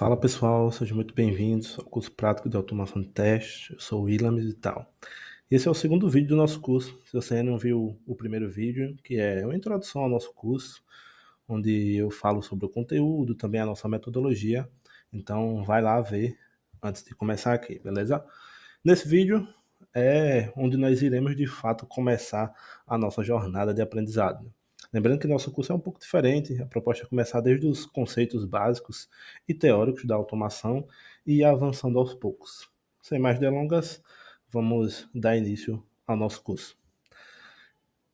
Fala pessoal, sejam muito bem-vindos ao curso prático de automação de testes. Eu sou o Willam e tal. Esse é o segundo vídeo do nosso curso. Se você ainda não viu o primeiro vídeo, que é uma introdução ao nosso curso, onde eu falo sobre o conteúdo, também a nossa metodologia. Então vai lá ver antes de começar aqui, beleza? Nesse vídeo é onde nós iremos de fato começar a nossa jornada de aprendizado. Lembrando que nosso curso é um pouco diferente, a proposta é começar desde os conceitos básicos e teóricos da automação e ir avançando aos poucos. Sem mais delongas, vamos dar início ao nosso curso.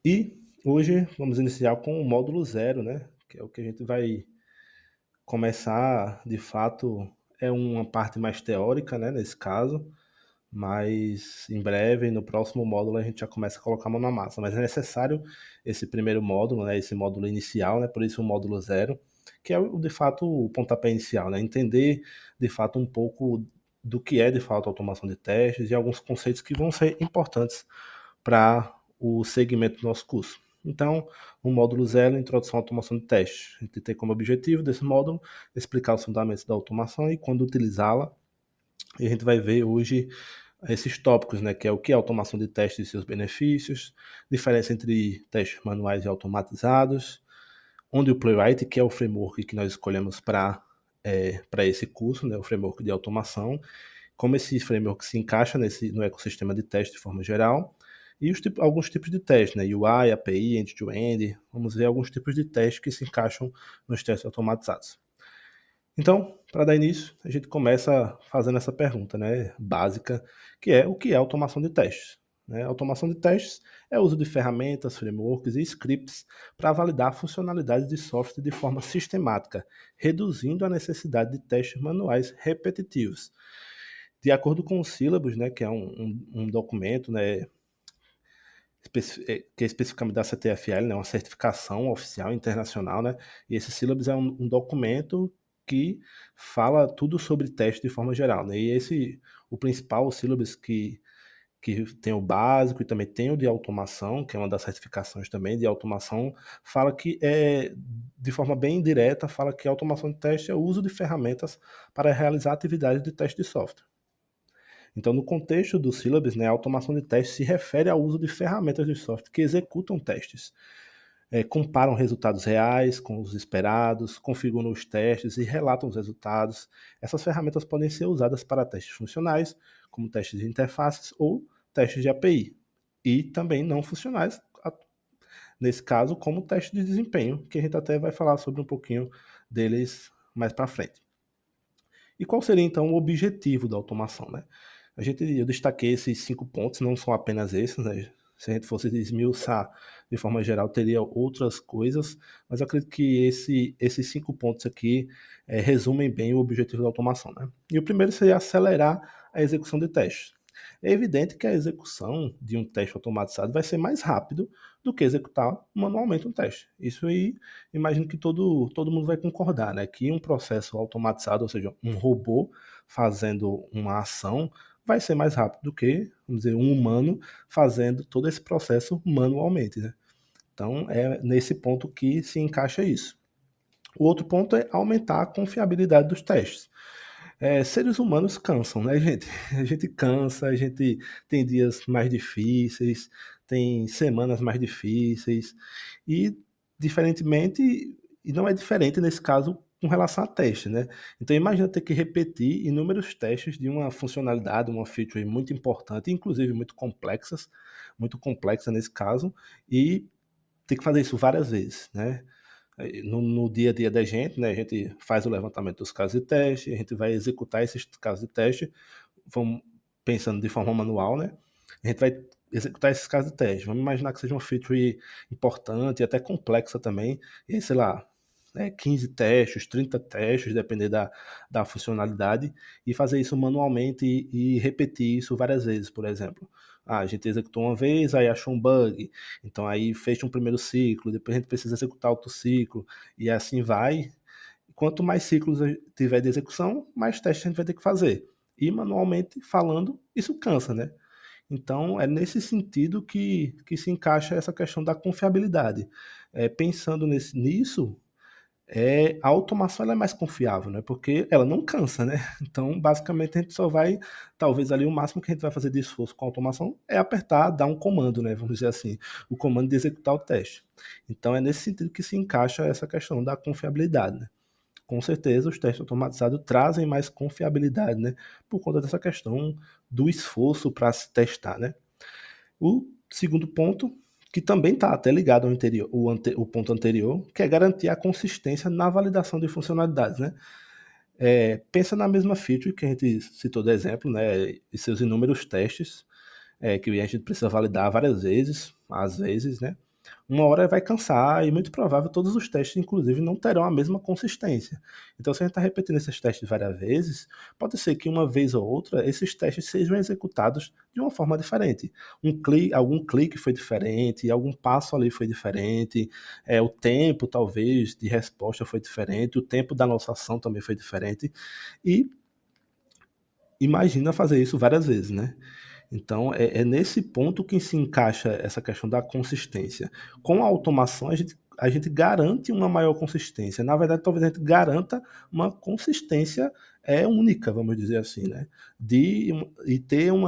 E hoje vamos iniciar com o módulo 0, né? Que é o que a gente vai começar, de fato, é uma parte mais teórica, né, nesse caso, mas em breve, no próximo módulo, a gente já começa a colocar a mão na massa. Mas é necessário esse primeiro módulo, né, esse módulo inicial, né, por isso o módulo 0, que é de fato o pontapé inicial, né, entender de fato um pouco do que é de fato a automação de testes e alguns conceitos que vão ser importantes para o segmento do nosso curso. Então, o módulo 0, Introdução à Automação de Testes. A gente tem como objetivo desse módulo explicar os fundamentos da automação e quando utilizá-la. E a gente vai ver hoje esses tópicos, né, que é o que é automação de testes e seus benefícios, diferença entre testes manuais e automatizados, onde o Playwright, que é o framework que nós escolhemos para esse curso, né, o framework de automação, como esse framework se encaixa no ecossistema de teste de forma geral, e alguns tipos de testes, né, UI, API, end-to-end, vamos ver alguns tipos de testes que se encaixam nos testes automatizados. Então, para dar início, a gente começa fazendo essa pergunta, né, básica, que é o que é automação de testes. Né? Automação de testes é o uso de ferramentas, frameworks e scripts para validar funcionalidades de software de forma sistemática, reduzindo a necessidade de testes manuais repetitivos. De acordo com o Syllabus, né, que é um documento, né, que é especificamente da CTFL, né, uma certificação oficial internacional, né, e esse Syllabus é um documento que fala tudo sobre teste de forma geral, né, e o principal, o Syllabus que tem o básico e também tem o de automação, que é uma das certificações também de automação, fala que de forma bem direta, fala que a automação de teste é o uso de ferramentas para realizar atividades de teste de software. Então, no contexto do Syllabus, né, a automação de testes se refere ao uso de ferramentas de software que executam testes, comparam resultados reais com os esperados, configuram os testes e relatam os resultados. Essas ferramentas podem ser usadas para testes funcionais, como testes de interfaces ou testes de API, e também não funcionais, nesse caso, como testes de desempenho, que a gente até vai falar sobre um pouquinho deles mais para frente. E qual seria então o objetivo da automação, né? Eu destaquei esses 5 pontos, não são apenas esses, né? Se a gente fosse esmiuçar de forma geral, teria outras coisas, mas eu acredito que esses 5 pontos aqui resumem bem o objetivo da automação, né? E o primeiro seria acelerar a execução de testes. É evidente que a execução de um teste automatizado vai ser mais rápido do que executar manualmente um teste. Isso aí, imagino que todo mundo vai concordar, né? Que um processo automatizado, ou seja, um robô fazendo uma ação, vai ser mais rápido do que, vamos dizer, um humano fazendo todo esse processo manualmente, né? Então, é nesse ponto que se encaixa isso. O outro ponto é aumentar a confiabilidade dos testes. Seres humanos cansam, né, gente? A gente cansa, a gente tem dias mais difíceis, tem semanas mais difíceis, e diferentemente, e não é diferente nesse caso com relação a teste, né? Então imagina ter que repetir inúmeros testes de uma funcionalidade, uma feature muito importante, inclusive muito complexa nesse caso, e ter que fazer isso várias vezes, né? No dia a dia da gente, né, a gente faz o levantamento dos casos de teste, a gente vai executar esses casos de teste, vamos pensando de forma manual, né? A gente vai executar esses casos de teste. Vamos imaginar que seja uma feature importante e até complexa também, e aí, sei lá, 15 testes, 30 testes, depender da funcionalidade, e fazer isso manualmente e repetir isso várias vezes, por exemplo. A gente executou uma vez, aí achou um bug, então aí fecha um primeiro ciclo, depois a gente precisa executar outro ciclo, e assim vai. Quanto mais ciclos tiver de execução, mais testes a gente vai ter que fazer. E manualmente falando, isso cansa, né? Então, é nesse sentido que se encaixa essa questão da confiabilidade. Pensando nisso, a automação ela é mais confiável, né? Porque ela não cansa, né? Então, basicamente, a gente só vai, talvez ali o máximo que a gente vai fazer de esforço com a automação é apertar, dar um comando, né? Vamos dizer assim, o comando de executar o teste. Então, é nesse sentido que se encaixa essa questão da confiabilidade, né? Com certeza, os testes automatizados trazem mais confiabilidade, né? Por conta dessa questão do esforço para se testar, né? O segundo ponto, que também está até ligado ao anterior, o ponto anterior, que é garantir a consistência na validação de funcionalidades, né? Pensa na mesma feature que a gente citou de exemplo, né? E seus inúmeros testes, que a gente precisa validar várias vezes, às vezes, né? Uma hora vai cansar e muito provável todos os testes, inclusive, não terão a mesma consistência. Então, se a gente está repetindo esses testes várias vezes, pode ser que uma vez ou outra esses testes sejam executados de uma forma diferente. Algum clique foi diferente, algum passo ali foi diferente, o tempo, talvez, de resposta foi diferente, o tempo da nossa ação também foi diferente. E imagina fazer isso várias vezes, né? Então, é nesse ponto que se encaixa essa questão da consistência. Com a automação, a gente garante uma maior consistência. Na verdade, talvez a gente garanta uma consistência única, vamos dizer assim, né? E ter como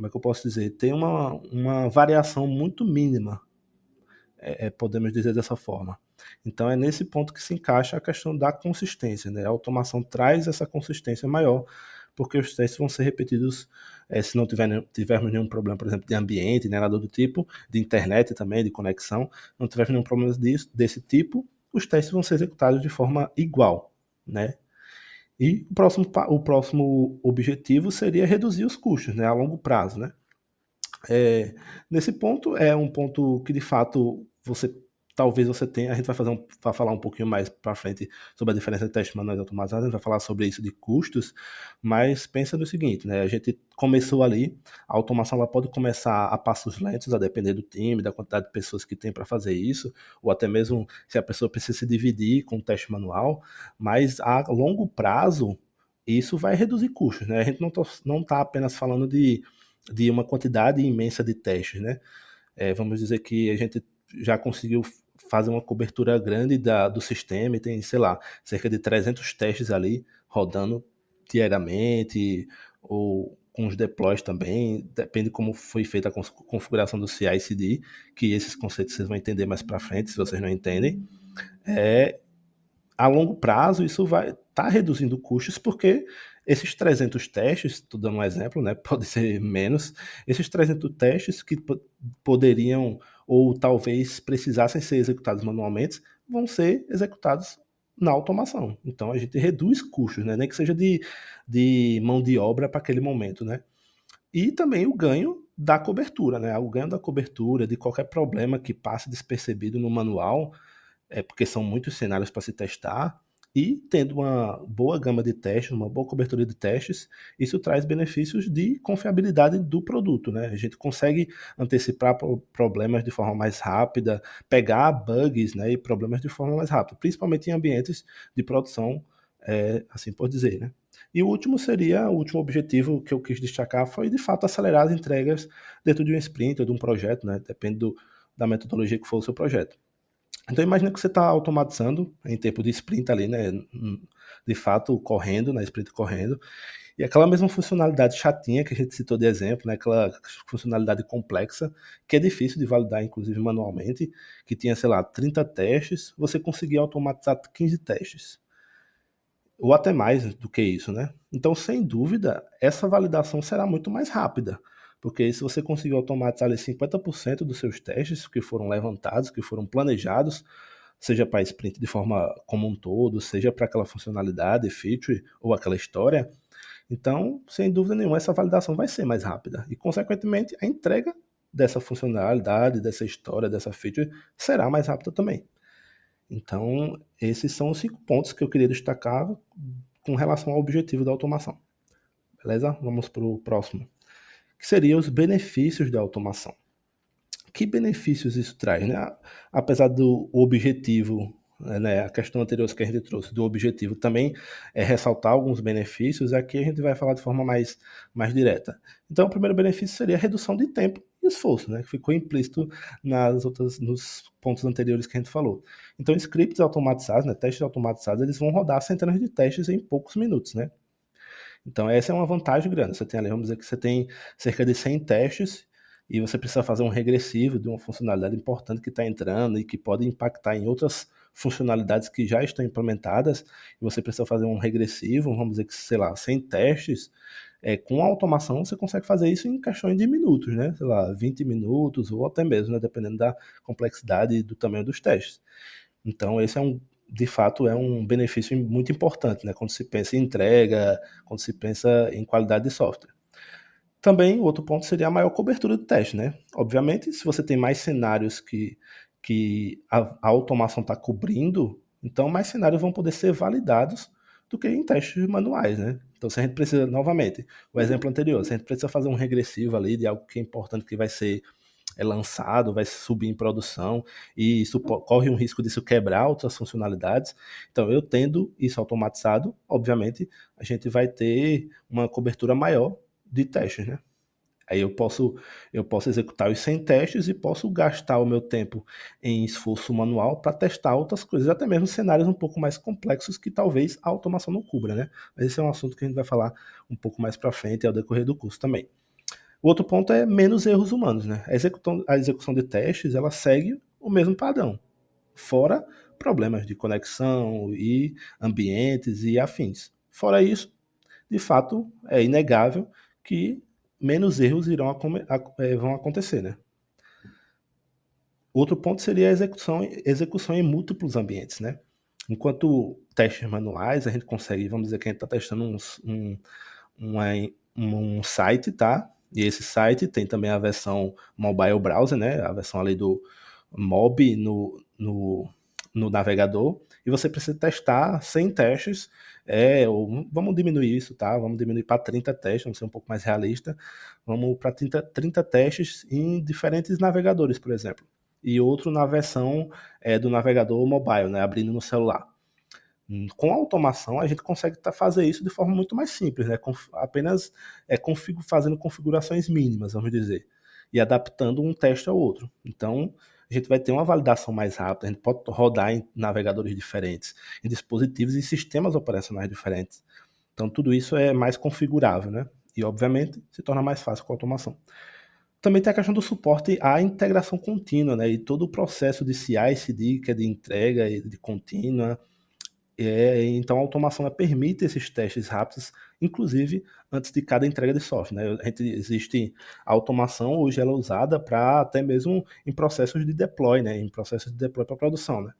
é que eu posso dizer? Ter uma variação muito mínima, podemos dizer dessa forma. Então, é nesse ponto que se encaixa a questão da consistência, né? A automação traz essa consistência maior, porque os testes vão ser repetidos se não tivermos nenhum problema, por exemplo, de ambiente, né, nada do tipo, de internet também, de conexão, não tivermos nenhum problema desse tipo, os testes vão ser executados de forma igual, né? E o próximo objetivo seria reduzir os custos, né, a longo prazo, né? É, Nesse ponto, é um ponto que de fato talvez você tenha. A gente vai falar um pouquinho mais para frente sobre a diferença de testes manuais e automatizados, a gente vai falar sobre isso de custos, mas pensa no seguinte, né? A gente começou ali, a automação ela pode começar a passos lentos, a depender do time, da quantidade de pessoas que tem para fazer isso, ou até mesmo se a pessoa precisa se dividir com o teste manual, mas a longo prazo isso vai reduzir custos, né? A gente não tá apenas falando de uma quantidade imensa de testes, né? Vamos dizer que a gente já conseguiu fazer uma cobertura grande do sistema e tem, sei lá, cerca de 300 testes ali rodando diariamente ou com os deploys também, depende como foi feita a configuração do CI/CD, que esses conceitos vocês vão entender mais para frente, se vocês não entendem. É, a longo prazo isso vai estar reduzindo custos, porque esses 300 testes, estou dando um exemplo, né, pode ser menos, esses 300 testes que poderiam ou talvez precisassem ser executados manualmente, vão ser executados na automação. Então a gente reduz custos, né, nem que seja de mão de obra para aquele momento, né? E também o ganho da cobertura, né? O ganho da cobertura, de qualquer problema que passe despercebido no manual, porque são muitos cenários para se testar, e tendo uma boa gama de testes, uma boa cobertura de testes, isso traz benefícios de confiabilidade do produto, né? A gente consegue antecipar problemas de forma mais rápida, pegar bugs, né, e problemas de forma mais rápida, principalmente em ambientes de produção, assim por dizer, né? E o último objetivo que eu quis destacar foi, de fato, acelerar as entregas dentro de um sprint ou de um projeto, né? Depende da metodologia que for o seu projeto. Então imagina que você está automatizando em tempo de sprint ali, né? De fato, correndo, na sprint correndo. E aquela mesma funcionalidade chatinha que a gente citou de exemplo, né? Aquela funcionalidade complexa, que é difícil de validar, inclusive manualmente, que tinha, sei lá, 30 testes, você conseguia automatizar 15 testes. Ou até mais do que isso, né? Então, sem dúvida, essa validação será muito mais rápida. Porque se você conseguir automatizar ali 50% dos seus testes que foram levantados, que foram planejados, seja para sprint de forma como um todo, seja para aquela funcionalidade, feature ou aquela história, então, sem dúvida nenhuma, essa validação vai ser mais rápida. E, consequentemente, a entrega dessa funcionalidade, dessa história, dessa feature, será mais rápida também. Então, esses são os 5 pontos que eu queria destacar com relação ao objetivo da automação. Beleza? Vamos para o próximo, que seriam os benefícios da automação. Que benefícios isso traz, né? Apesar do objetivo, né, a questão anterior que a gente trouxe do objetivo também é ressaltar alguns benefícios, aqui a gente vai falar de forma mais direta. Então, o primeiro benefício seria a redução de tempo esforço, né? Que ficou implícito nos pontos anteriores que a gente falou. Então, scripts automatizados, né, testes automatizados, eles vão rodar centenas de testes em poucos minutos, né? Então, essa é uma vantagem grande. Você tem ali, vamos dizer que você tem cerca de 100 testes e você precisa fazer um regressivo de uma funcionalidade importante que está entrando e que pode impactar em outras funcionalidades que já estão implementadas, e você precisa fazer um regressivo, vamos dizer que, sei lá, 100 testes, com automação você consegue fazer isso em questões de minutos, né? Sei lá, 20 minutos ou até mesmo, né? Dependendo da complexidade e do tamanho dos testes. Então, esse de fato, é um benefício muito importante, né? Quando se pensa em entrega, quando se pensa em qualidade de software. Também, outro ponto seria a maior cobertura de teste, né? Obviamente, se você tem mais cenários que a automação está cobrindo, então mais cenários vão poder ser validados do que em testes manuais, né? Então, se a gente precisa, novamente, o exemplo anterior, se a gente precisa fazer um regressivo ali de algo que é importante que vai ser lançado, vai subir em produção, e isso corre um risco disso quebrar outras funcionalidades. Então, eu tendo isso automatizado, obviamente, a gente vai ter uma cobertura maior de testes, né? Aí eu posso executar os 100 testes e posso gastar o meu tempo em esforço manual para testar outras coisas, até mesmo cenários um pouco mais complexos que talvez a automação não cubra, né? Mas esse é um assunto que a gente vai falar um pouco mais para frente ao decorrer do curso também. O outro ponto é menos erros humanos, né? A execução de testes, ela segue o mesmo padrão, fora problemas de conexão e ambientes e afins. Fora isso, de fato, é inegável que menos erros vão acontecer, né? Outro ponto seria a execução em múltiplos ambientes, né? Enquanto testes manuais, a gente consegue, vamos dizer que a gente está testando uma, um site, tá? E esse site tem também a versão mobile browser, né? A versão ali do mob no navegador. E você precisa testar 100 testes. Vamos diminuir isso, tá? Vamos diminuir para 30 testes, vamos ser um pouco mais realista. Vamos para 30 testes em diferentes navegadores, por exemplo. E outro na versão do navegador mobile, né? Abrindo no celular. Com a automação, a gente consegue fazer isso de forma muito mais simples, né? Apenas fazendo configurações mínimas, vamos dizer, e adaptando um teste ao outro. Então, a gente vai ter uma validação mais rápida, a gente pode rodar em navegadores diferentes, em dispositivos e sistemas operacionais diferentes. Então, tudo isso é mais configurável, né? E, obviamente, se torna mais fácil com a automação. Também tem a questão do suporte à integração contínua, né? E todo o processo de CI/CD, que é de entrega e de contínua, então a automação permite esses testes rápidos, inclusive antes de cada entrega de software, né? Existe a automação, hoje ela é usada para até mesmo em processos de deploy, né? Em processos de deploy para produção, né?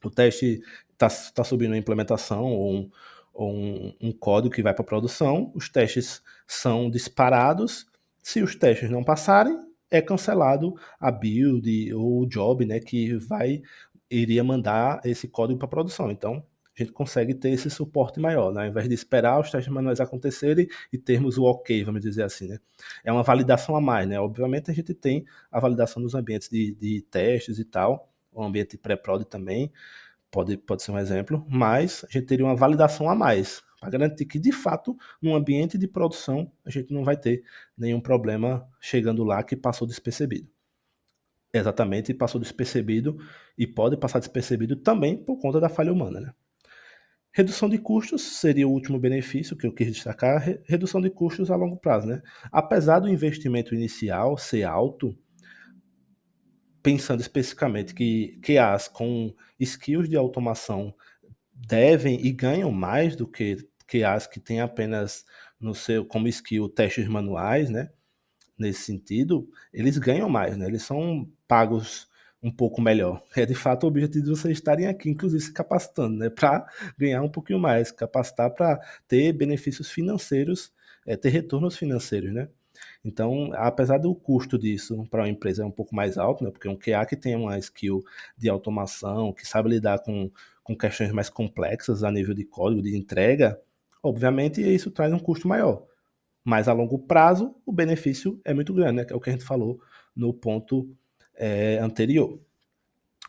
O teste está subindo a implementação ou um código que vai para produção, os testes são disparados, se os testes não passarem, é cancelado a build ou o job, né, que iria mandar esse código para produção. Então, a gente consegue ter esse suporte maior, né? Ao invés de esperar os testes manuais acontecerem e termos o ok, vamos dizer assim, né? É uma validação a mais, né? Obviamente a gente tem a validação dos ambientes de testes e tal, o ambiente pré-prod também, pode ser um exemplo, mas a gente teria uma validação a mais, para garantir que, de fato, num ambiente de produção, a gente não vai ter nenhum problema chegando lá que passou despercebido. Exatamente, passou despercebido e pode passar despercebido também por conta da falha humana, né? Redução de custos seria o último benefício que eu quis destacar, redução de custos a longo prazo, né? Apesar do investimento inicial ser alto, pensando especificamente que QAs com skills de automação devem e ganham mais do que QAs que têm apenas no seu como skill testes manuais, né? Nesse sentido, eles ganham mais, né? Eles são pagos um pouco melhor. É de fato o objetivo de vocês estarem aqui, inclusive se capacitando, né? Para ganhar um pouquinho mais, capacitar para ter benefícios financeiros, ter retornos financeiros, né? Então, apesar do custo disso para uma empresa é um pouco mais alto, né? Porque um QA que tem uma skill de automação, que sabe lidar com questões mais complexas a nível de código, de entrega, obviamente isso traz um custo maior. Mas a longo prazo, o benefício é muito grande, né? Que é o que a gente falou no ponto anterior.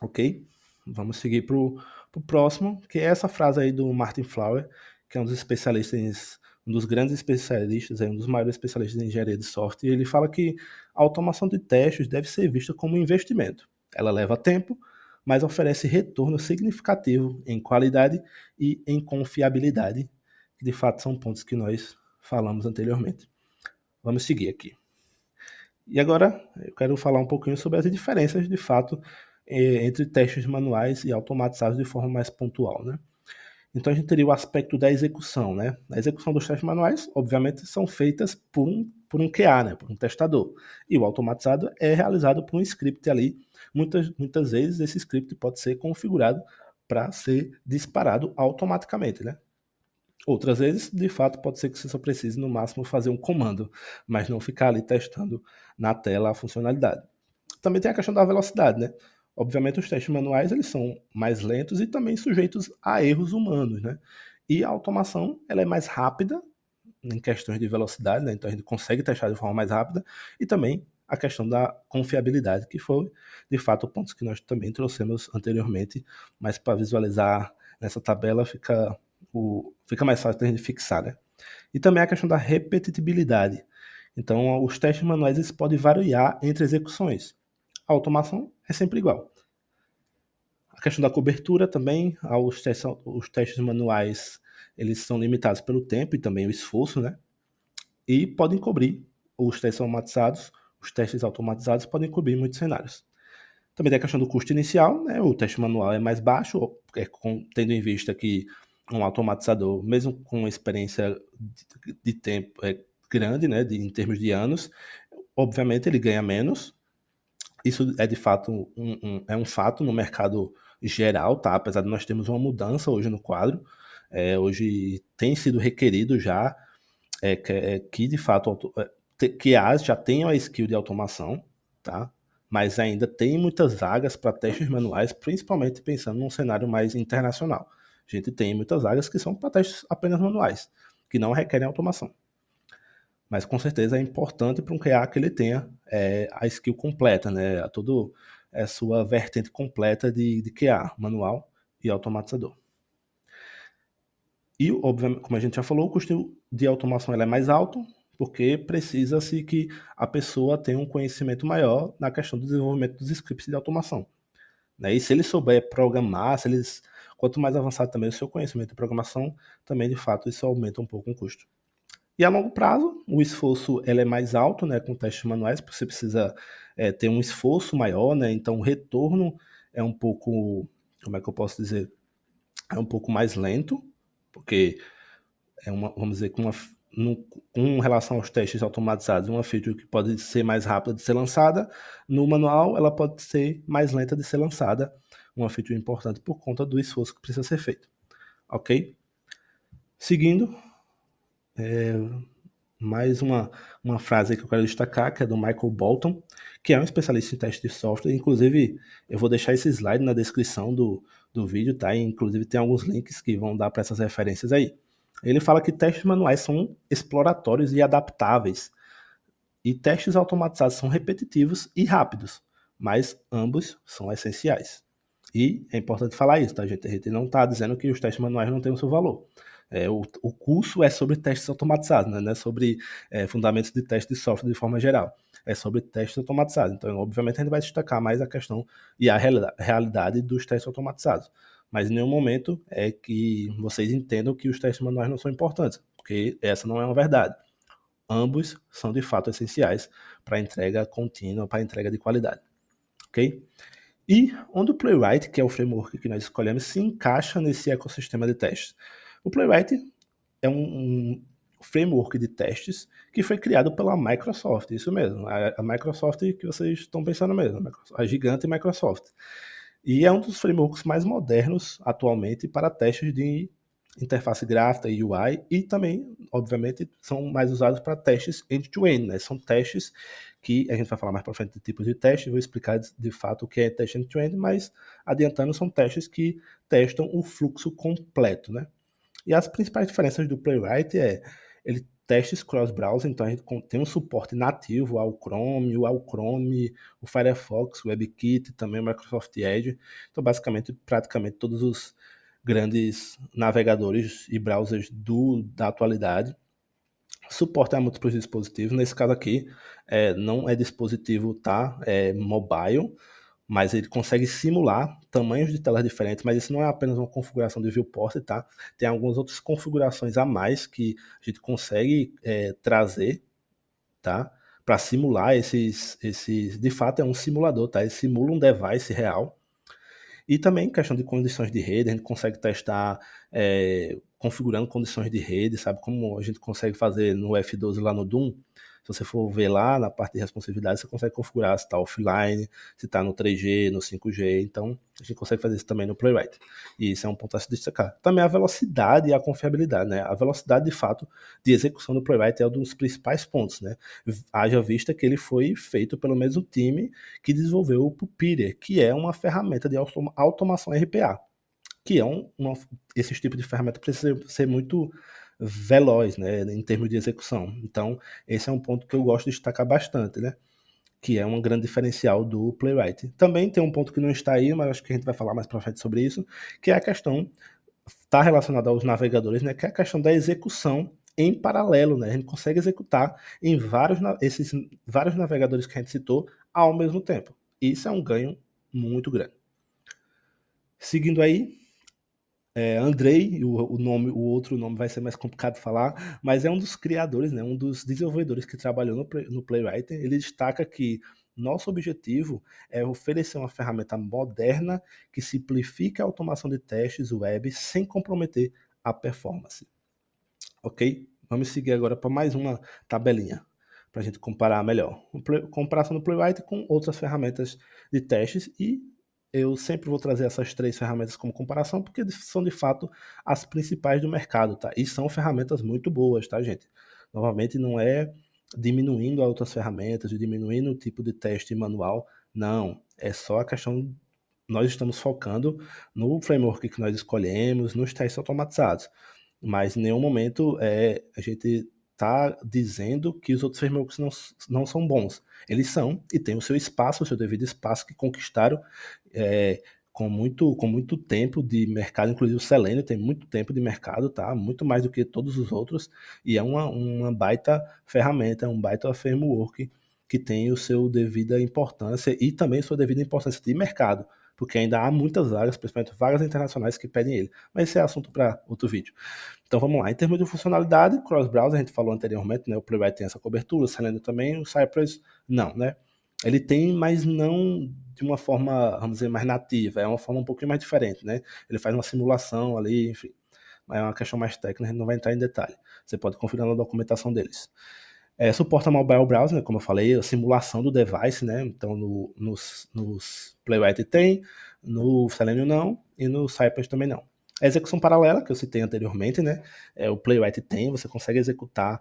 Ok? Vamos seguir para o próximo, que é essa frase aí do Martin Fowler, que é um dos especialistas um dos grandes especialistas, um dos maiores especialistas em engenharia de software, ele fala que a automação de testes deve ser vista como um investimento. Ela leva tempo, mas oferece retorno significativo em qualidade e em confiabilidade, que de fato são pontos que nós falamos anteriormente. Vamos seguir aqui. E agora eu quero falar um pouquinho sobre as diferenças, de fato, entre testes manuais e automatizados de forma mais pontual, né? Então a gente teria o aspecto da execução, né? A execução dos testes manuais, obviamente, são feitas por um QA, né? Por um testador. E o automatizado é realizado por um script ali. Muitas vezes esse script pode ser configurado para ser disparado automaticamente, né? Outras vezes, de fato, pode ser que você só precise, no máximo, fazer um comando, mas não ficar ali testando na tela a funcionalidade. Também tem a questão da velocidade, né? Obviamente, os testes manuais eles são mais lentos e também sujeitos a erros humanos, né? E a automação ela é mais rápida em questões de velocidade, né? Então a gente consegue testar de forma mais rápida e também a questão da confiabilidade, que foi, de fato, pontos que nós também trouxemos anteriormente, mas para visualizar nessa tabela fica mais fácil de a gente fixar, né? E também a questão da repetitibilidade. Então, os testes manuais eles podem variar entre execuções. A automação é sempre igual. A questão da cobertura também, os testes manuais eles são limitados pelo tempo e também o esforço, né? E podem cobrir os testes automatizados podem cobrir muitos cenários. Também tem a questão do custo inicial, né? O teste manual é mais baixo, tendo em vista que um automatizador, mesmo com uma experiência de tempo grande, né, em termos de anos, obviamente ele ganha menos. Isso é de fato é um fato no mercado geral, tá? Apesar de nós termos uma mudança hoje no quadro, hoje tem sido requerido já que de fato que as já tenham a skill de automação, tá? Mas ainda tem muitas vagas para testes manuais, principalmente pensando num cenário mais internacional. A gente tem muitas vagas que são para testes apenas manuais, que não requerem automação. Mas com certeza é importante para um QA que ele tenha a skill completa, né? Toda a sua vertente completa de QA, manual e automatizador. E, obviamente, como a gente já falou, o custo de automação é mais alto, porque precisa-se que a pessoa tenha um conhecimento maior na questão do desenvolvimento dos scripts de automação. Né? E se ele souber programar, quanto mais avançado também o seu conhecimento de programação, também de fato isso aumenta um pouco o custo. E a longo prazo, o esforço ele é mais alto, né, com testes manuais, porque você precisa ter um esforço maior, né, então o retorno é um pouco, como é que eu posso dizer, é um pouco mais lento, porque vamos dizer, com relação aos testes automatizados, uma feature que pode ser mais rápida de ser lançada, no manual ela pode ser mais lenta de ser lançada, uma feature importante por conta do esforço que precisa ser feito. Ok? Seguindo, mais uma frase que eu quero destacar, que é do Michael Bolton, que é um especialista em teste de software. Inclusive, eu vou deixar esse slide na descrição do vídeo, tá? E, inclusive, tem alguns links que vão dar para essas referências aí. Ele fala que testes manuais são exploratórios e adaptáveis, e testes automatizados são repetitivos e rápidos, mas ambos são essenciais. E é importante falar isso, tá, gente? A gente não está dizendo que os testes manuais não têm o seu valor. O curso é sobre testes automatizados, né? Não é sobre fundamentos de teste de software de forma geral. É sobre testes automatizados. Então, obviamente, a gente vai destacar mais a questão e a realidade dos testes automatizados. Mas em nenhum momento é que vocês entendam que os testes manuais não são importantes, porque essa não é uma verdade. Ambos são de fato essenciais para a entrega contínua, para a entrega de qualidade. Ok? E onde o Playwright, que é o framework que nós escolhemos, se encaixa nesse ecossistema de testes? O Playwright é um framework de testes que foi criado pela Microsoft, isso mesmo, a Microsoft que vocês estão pensando mesmo, a gigante Microsoft. E é um dos frameworks mais modernos atualmente para testes de interface gráfica e UI, e também, obviamente, são mais usados para testes end-to-end, né? São testes que a gente vai falar mais para frente de tipos de teste, vou explicar de fato o que é teste end-to-end, mas adiantando, são testes que testam o fluxo completo, né? E as principais diferenças do Playwright ele testes cross-browser, então a gente tem um suporte nativo ao Chrome, o Firefox, o WebKit, também o Microsoft Edge. Então, basicamente, praticamente todos os grandes navegadores e browsers da atualidade. Suporte a múltiplos dispositivos. Nesse caso aqui, não é dispositivo, tá? É mobile, mas ele consegue simular tamanhos de telas diferentes, mas isso não é apenas uma configuração de viewport, tá? Tem algumas outras configurações a mais que a gente consegue trazer, tá? Para simular esses. De fato, é um simulador, tá? Ele simula um device real. E também questão de condições de rede, a gente consegue testar configurando condições de rede, sabe? Como a gente consegue fazer no F12 lá no Doom. Se você for ver lá na parte de responsividade, você consegue configurar se está offline, se está no 3G, no 5G. Então, a gente consegue fazer isso também no Playwright. E isso é um ponto a se destacar. Também a velocidade e a confiabilidade, né? A velocidade, de fato, de execução do Playwright é um dos principais pontos, né? Haja vista que ele foi feito pelo mesmo time que desenvolveu o Puppeteer, que é uma ferramenta de automação RPA, que é esse tipo de ferramenta precisa ser muito veloz, né, em termos de execução. Então, esse é um ponto que eu gosto de destacar bastante, né, que é um grande diferencial do Playwright. Também tem um ponto que não está aí, mas acho que a gente vai falar mais para frente sobre isso, que é a questão, está relacionada aos navegadores, né, que é a questão da execução em paralelo, né? A gente consegue executar em esses vários navegadores que a gente citou ao mesmo tempo. Isso é um ganho muito grande. Seguindo aí, Andrei, o outro nome vai ser mais complicado de falar, mas é um dos criadores, né, um dos desenvolvedores que trabalhou no Playwright. Ele destaca que nosso objetivo é oferecer uma ferramenta moderna que simplifique a automação de testes web sem comprometer a performance. Ok? Vamos seguir agora para mais uma tabelinha para a gente comparar melhor. Comparação do Playwright com outras ferramentas de testes, e eu sempre vou trazer essas três ferramentas como comparação porque são de fato as principais do mercado, tá? E são ferramentas muito boas, tá, gente? Novamente, não é diminuindo as outras ferramentas, diminuindo o tipo de teste manual, não. É só a questão, nós estamos focando no framework que nós escolhemos, nos testes automatizados, mas em nenhum momento a gente está dizendo que os outros frameworks não são bons. Eles são, e têm o seu espaço, o seu devido espaço, que conquistaram com muito tempo de mercado. Inclusive o Selenium tem muito tempo de mercado, tá? Muito mais do que todos os outros, e é uma baita ferramenta, é um baita framework que tem o seu devida importância e também sua devida importância de mercado, porque ainda há muitas vagas, principalmente vagas internacionais, que pedem ele. Mas esse é assunto para outro vídeo. Então vamos lá. Em termos de funcionalidade, cross-browser, a gente falou anteriormente, né? O Playwright tem essa cobertura, o Selenium também, o Cypress não, né? Ele tem, mas não de uma forma, vamos dizer, mais nativa, é uma forma um pouquinho mais diferente, né? Ele faz uma simulação ali, enfim. Mas é uma questão mais técnica, a gente não vai entrar em detalhe. Você pode conferir na documentação deles. Suporta mobile browser, né, como eu falei, a simulação do device, né? Então nos Playwright tem, no Selenium não, e no Cypress também não. A execução paralela, que eu citei anteriormente, né? O Playwright tem, você consegue executar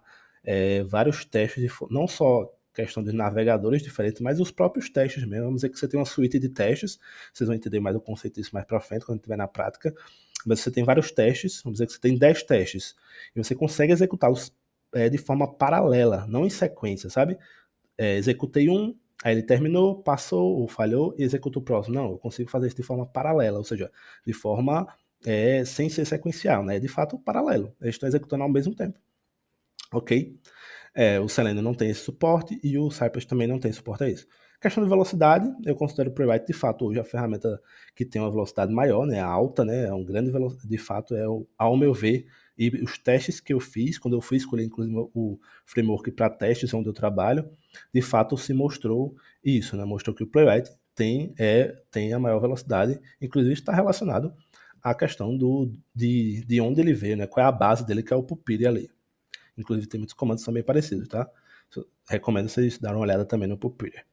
vários testes, não só questão de navegadores diferentes, mas os próprios testes mesmo. Vamos dizer que você tem uma suíte de testes, vocês vão entender mais o conceito disso mais para frente, quando estiver na prática, mas você tem vários testes, vamos dizer que você tem 10 testes, e você consegue executá-los de forma paralela, não em sequência, sabe? Executei um, aí ele terminou, passou ou falhou e executo o próximo. Não, eu consigo fazer isso de forma paralela, ou seja, de forma sem ser sequencial, né? De fato, paralelo. Eles estão executando ao mesmo tempo. Ok? O Selenium não tem esse suporte e o Cypress também não tem suporte a isso. Questão de velocidade, eu considero o Playwright de fato hoje a ferramenta que tem uma velocidade maior, né, alta, né, é um grande de fato ao meu ver, e os testes que eu fiz, quando eu fui escolher inclusive o framework para testes onde eu trabalho, de fato se mostrou isso, né, mostrou que o Playwright tem a maior velocidade, inclusive está relacionado à questão de onde ele veio, né, qual é a base dele, que é o Puppeteer ali. Inclusive tem muitos comandos também parecidos, tá? Recomendo vocês darem uma olhada também no Puppeteer.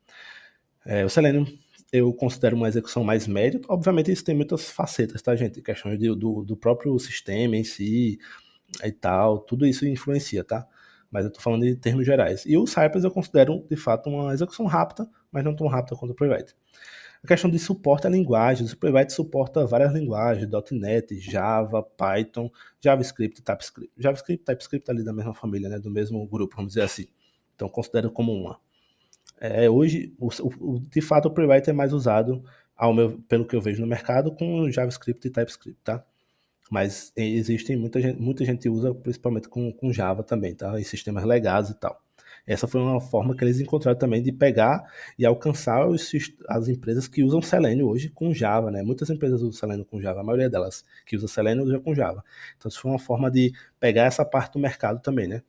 O Selenium eu considero uma execução mais média. Obviamente isso tem muitas facetas, tá, gente? Questões do próprio sistema em si e tal, tudo isso influencia, tá? Mas eu tô falando em termos gerais. E o Cypress eu considero, de fato, uma execução rápida, mas não tão rápida quanto o Playwright. A questão de suporte a linguagens, o Playwright suporta várias linguagens, .NET, Java, Python, JavaScript e TypeScript. JavaScript e TypeScript ali da mesma família, né, do mesmo grupo, vamos dizer assim. Então considero como uma. Hoje, de fato, o Playwright é mais usado, pelo que eu vejo no mercado, com JavaScript e TypeScript, tá? Mas existem muita gente usa principalmente com Java também, tá? Em sistemas legados e tal. Essa foi uma forma que eles encontraram também de pegar e alcançar as empresas que usam Selenium hoje com Java, né? Muitas empresas usam Selenium com Java, a maioria delas que usa Selenium usa com Java. Então isso foi uma forma de pegar essa parte do mercado também, né?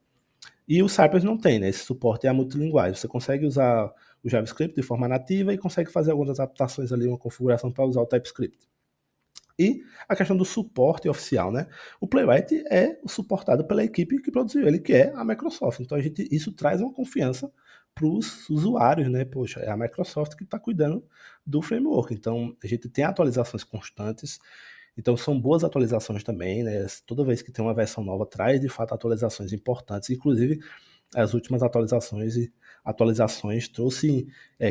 E o Cypress não tem, né? Esse suporte é a multilinguagem. Você consegue usar o JavaScript de forma nativa e consegue fazer algumas adaptações ali, uma configuração para usar o TypeScript. E a questão do suporte oficial, né? O Playwright é suportado pela equipe que produziu ele, que é a Microsoft. Então isso traz uma confiança para os usuários, né? Poxa, é a Microsoft que está cuidando do framework. Então a gente tem atualizações constantes. Então são boas atualizações também, né? Toda vez que tem uma versão nova, traz de fato atualizações importantes. Inclusive as últimas atualizações trouxe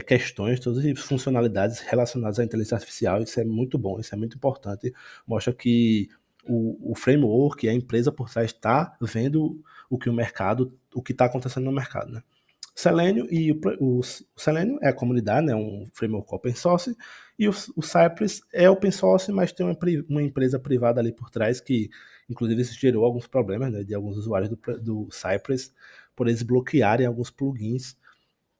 questões, trouxe funcionalidades relacionadas à inteligência artificial. Isso é muito bom, isso é muito importante. Mostra que o framework, a empresa por trás está vendo o que o que está acontecendo no mercado, né? Selenium o Selenium é a comunidade, né, um framework open source, e o Cypress é open source, mas tem uma empresa privada ali por trás que, inclusive, isso gerou alguns problemas, né, de alguns usuários do Cypress por eles bloquearem alguns plugins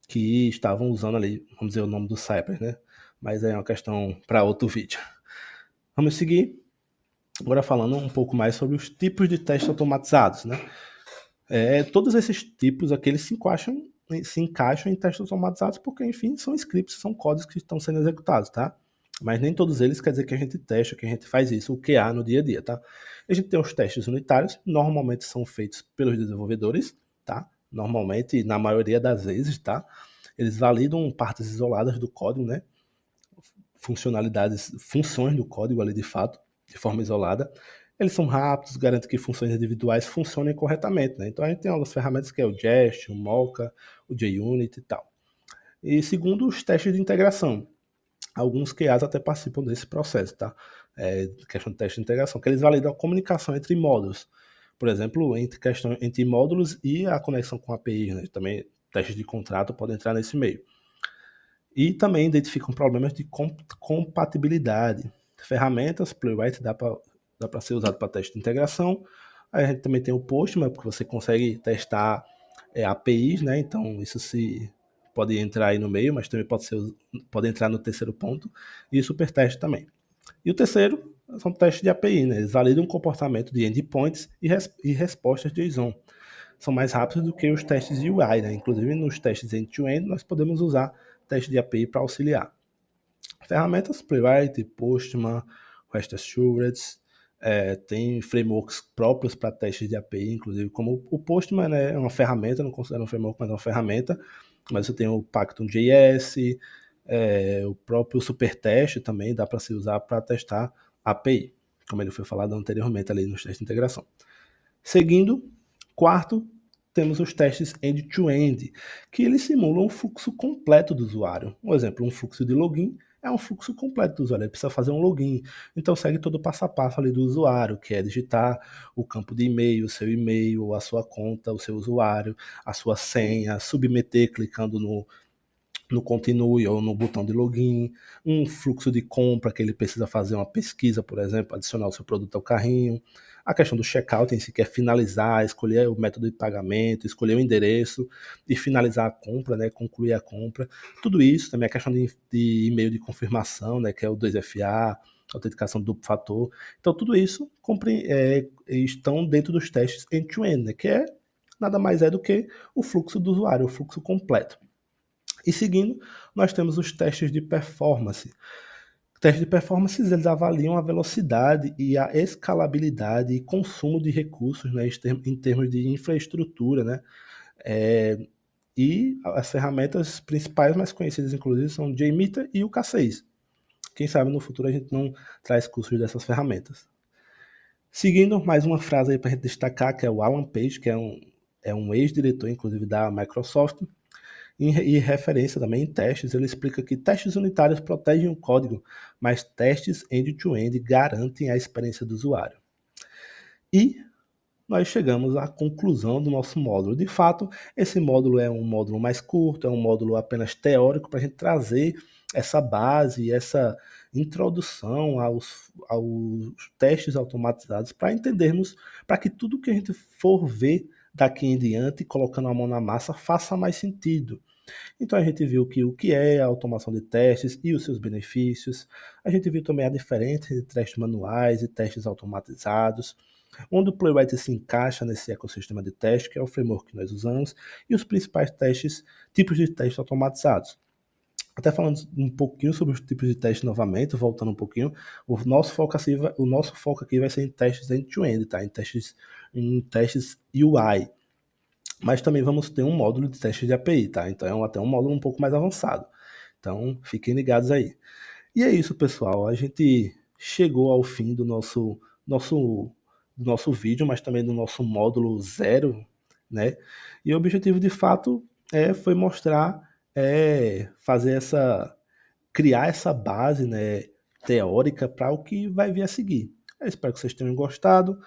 que estavam usando ali, vamos dizer, o nome do Cypress, né? Mas é uma questão para outro vídeo. Vamos seguir agora falando um pouco mais sobre os tipos de testes automatizados, né? Todos esses tipos aqui eles se encaixam em testes automatizados porque, enfim, são scripts, são códigos que estão sendo executados, tá? Mas nem todos eles quer dizer que a gente testa, que a gente faz isso, o QA no dia a dia, tá? A gente tem os testes unitários, normalmente são feitos pelos desenvolvedores, tá? Normalmente, na maioria das vezes, tá? Eles validam partes isoladas do código, né? Funções do código ali de fato, de forma isolada. Eles são rápidos, garantem que funções individuais funcionem corretamente, né? Então a gente tem algumas ferramentas que é o Jest, o Mocha, o JUnit e tal. E segundo os testes de integração, alguns QAs até participam desse processo, tá? Questão de teste de integração, que eles validam a comunicação entre módulos. Por exemplo, entre módulos e a conexão com APIs, né? Também testes de contrato podem entrar nesse meio. E também identificam problemas de compatibilidade. Ferramentas, Playwright dá para ser usado para teste de integração. Aí a gente também tem o Postman, porque você consegue testar APIs, né? Então isso pode entrar aí no meio, mas também pode entrar no terceiro ponto. E o Supertest também. E o terceiro são testes de API, né? Eles validam o comportamento de endpoints e respostas JSON. São mais rápidos do que os testes de UI, né? Inclusive nos testes end-to-end nós podemos usar teste de API para auxiliar. Ferramentas Playwright, Postman, REST Assured, tem frameworks próprios para testes de API, inclusive como o Postman, né, é uma ferramenta, não considero um framework, mas é uma ferramenta, mas você tem o Pacton.js, o próprio Supertest também dá para se usar para testar API, como ele foi falado anteriormente ali nos testes de integração. Seguindo, quarto, temos os testes end-to-end, que eles simulam o fluxo completo do usuário. Um exemplo, um fluxo de login é um fluxo completo do usuário, ele precisa fazer um login. Então segue todo o passo a passo ali do usuário, que é digitar o campo de e-mail, o seu e-mail, a sua conta, o seu usuário, a sua senha, submeter clicando no continue ou no botão de login, um fluxo de compra que ele precisa fazer uma pesquisa, por exemplo, adicionar o seu produto ao carrinho, a questão do checkout em si, que é finalizar, escolher o método de pagamento, escolher o endereço e finalizar a compra, né, concluir a compra, tudo isso, também a questão de e-mail de confirmação, né, que é o 2FA, autenticação duplo fator, então tudo isso estão dentro dos testes end-to-end, né, que é nada mais é do que o fluxo do usuário, o fluxo completo. E seguindo, nós temos os testes de performance. Testes de performance, eles avaliam a velocidade e a escalabilidade e consumo de recursos, né, em termos de infraestrutura, né? E as ferramentas principais mais conhecidas, inclusive, são o JMeter e o K6. Quem sabe no futuro a gente não traz cursos dessas ferramentas. Seguindo, mais uma frase aí para a gente destacar, que é o Alan Page, que é um ex-diretor, inclusive, da Microsoft, e referência também em testes, ele explica que testes unitários protegem o código, mas testes end-to-end garantem a experiência do usuário. E nós chegamos à conclusão do nosso módulo. De fato, esse módulo é um módulo mais curto, é um módulo apenas teórico para a gente trazer essa base, introdução aos testes automatizados para entendermos, para que tudo que a gente for ver daqui em diante, colocando a mão na massa, faça mais sentido. Então a gente viu que o que é a automação de testes e os seus benefícios. A gente viu também a diferença entre testes manuais e testes automatizados, onde o Playwright se encaixa nesse ecossistema de teste, que é o framework que nós usamos, e os principais testes, tipos de testes automatizados. Até falando um pouquinho sobre os tipos de testes novamente, voltando um pouquinho, o nosso foco aqui vai ser em testes end-to-end, tá? Em testes UI. Mas também vamos ter um módulo de teste de API, tá? Então é até um módulo um pouco mais avançado. Então fiquem ligados aí. E é isso, pessoal. A gente chegou ao fim nosso, do nosso vídeo, mas também do nosso módulo zero, né? E o objetivo de fato foi mostrar, fazer criar essa base, né, teórica para o que vai vir a seguir. Eu espero que vocês tenham gostado.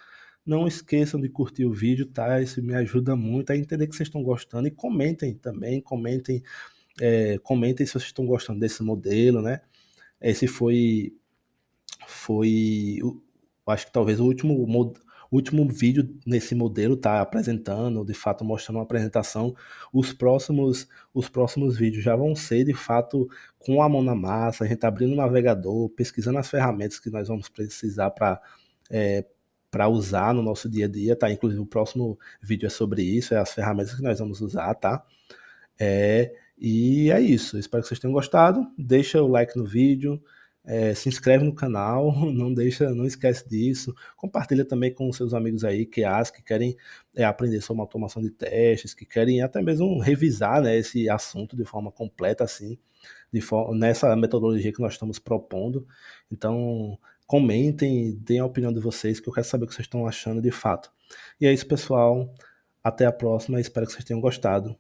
Não esqueçam de curtir o vídeo, tá? Isso me ajuda muito a entender que vocês estão gostando e comentem também, comentem se vocês estão gostando desse modelo, né? Esse foi acho que talvez o último vídeo nesse modelo, tá apresentando, de fato mostrando uma apresentação. Os próximos vídeos já vão ser de fato com a mão na massa, a gente abrindo o navegador, pesquisando as ferramentas que nós vamos precisar para usar no nosso dia a dia, tá? Inclusive o próximo vídeo é sobre isso, é as ferramentas que nós vamos usar, tá? E é isso. Espero que vocês tenham gostado. Deixa o like no vídeo, se inscreve no canal, não esquece disso. Compartilha também com seus amigos aí que querem aprender sobre automação de testes, que querem até mesmo revisar, né, esse assunto de forma completa, assim, nessa metodologia que nós estamos propondo. Então, comentem, deem a opinião de vocês, que eu quero saber o que vocês estão achando de fato. E é isso, pessoal. Até a próxima. Espero que vocês tenham gostado.